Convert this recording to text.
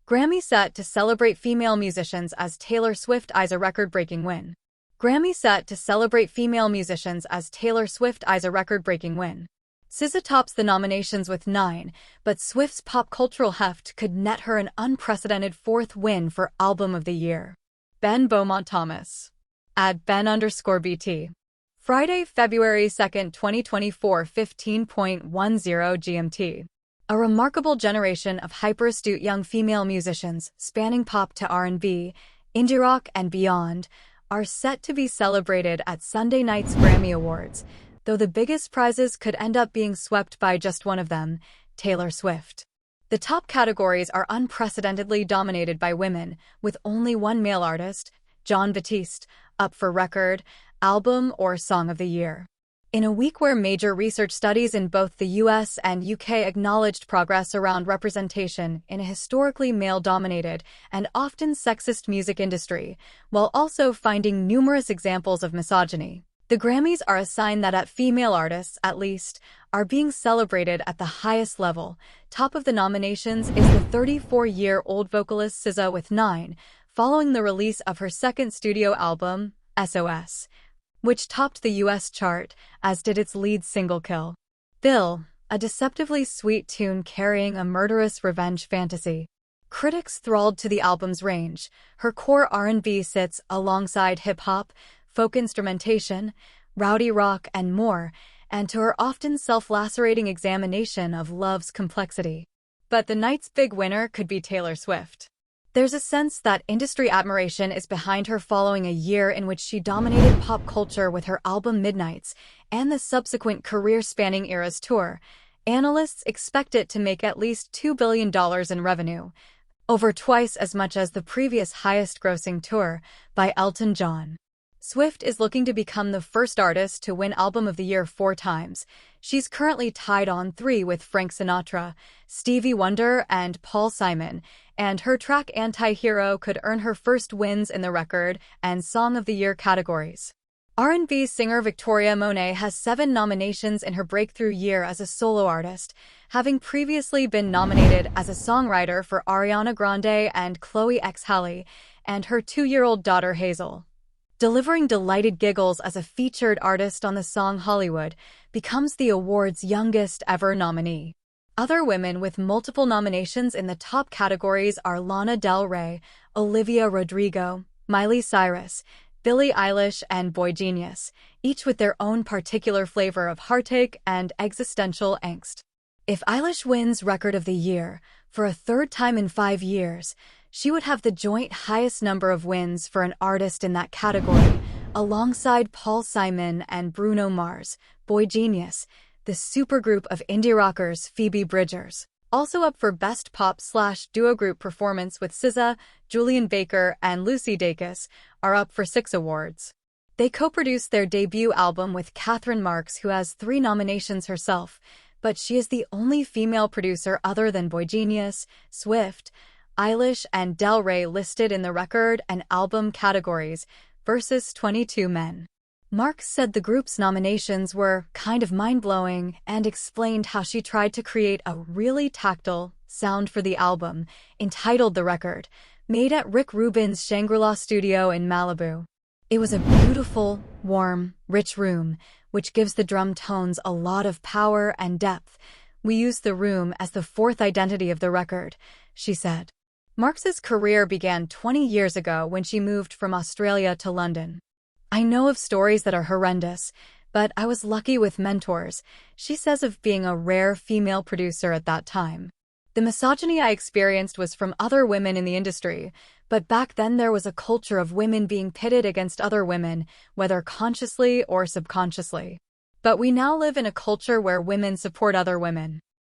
Grammy set to celebrate female musicians as Taylor Swift eyes a record-breaking win. Grammy set to celebrate female musicians as Taylor Swift eyes a record-breaking win. SZA tops the nominations with 9, but Swift's pop cultural heft could net her an unprecedented 4th win for Album of the Year. Ben Beaumont Thomas. @Ben_BT. Friday, February 2, 2024, 15:10 GMT. A remarkable generation of hyper-astute young female musicians, spanning pop to R&B, indie rock, and beyond, are set to be celebrated at Sunday night's Grammy Awards, though the biggest prizes could end up being swept by just one of them, Taylor Swift. The top categories are unprecedentedly dominated by women, with only one male artist, Jon Batiste, up for Record, Album, or Song of the Year. In a week where major research studies in both the US and UK acknowledged progress around representation in a historically male-dominated and often sexist music industry, while also finding numerous examples of misogyny, the Grammys are a sign that female artists, at least, are being celebrated at the highest level. Top of the nominations is the 34-year-old vocalist SZA with 9, following the release of her second studio album, SOS, which topped the US chart, as did its lead single Kill Bill, a deceptively sweet tune carrying a murderous revenge fantasy. Critics thralled to the album's range. Her core R&B sits alongside hip-hop, folk instrumentation, rowdy rock, and more, and to her often self-lacerating examination of love's complexity. But the night's big winner could be Taylor Swift. There's a sense that industry admiration is behind her following a year in which she dominated pop culture with her album Midnights and the subsequent career-spanning Eras tour. Analysts expect it to make at least $2 billion in revenue, over twice as much as the previous highest-grossing tour by Elton John. Swift is looking to become the first artist to win Album of the Year 4 times. She's currently tied on 3 with Frank Sinatra, Stevie Wonder, and Paul Simon, and her track Anti-Hero could earn her first wins in the Record and Song of the Year categories. R&B singer Victoria Monet has 7 nominations in her breakthrough year as a solo artist, having previously been nominated as a songwriter for Ariana Grande and Chloe X Halle and her 2-year-old daughter Hazel. Delivering delighted giggles as a featured artist on the song Hollywood, becomes the award's youngest ever nominee. Other women with multiple nominations in the top categories are Lana Del Rey, Olivia Rodrigo, Miley Cyrus, Billie Eilish, and Boy Genius, each with their own particular flavor of heartache and existential angst. If Eilish wins Record of the Year for a 3rd time in 5 years, she would have the joint highest number of wins for an artist in that category, alongside Paul Simon and Bruno Mars. Boy Genius, the supergroup of indie rockers Phoebe Bridgers, also up for Best Pop/Duo Group Performance with SZA, Julian Baker, and Lucy Dacus, are up for 6 awards. They co-produced their debut album with Catherine Marks, who has 3 nominations herself, but she is the only female producer other than Boy Genius, Swift, Eilish, and Del Rey listed in the record and album categories, versus 22 men. Marks said the group's nominations were kind of mind-blowing and explained how she tried to create a really tactile sound for the album, entitled The Record, made at Rick Rubin's Shangri-La studio in Malibu. It was a beautiful, warm, rich room, which gives the drum tones a lot of power and depth. We used the room as the 4th identity of the record, she said. Marks's career began 20 years ago when she moved from Australia to London. I know of stories that are horrendous, but I was lucky with mentors, she says of being a rare female producer at that time. The misogyny I experienced was from other women in the industry, but back then there was a culture of women being pitted against other women, whether consciously or subconsciously. But we now live in a culture where women support other women.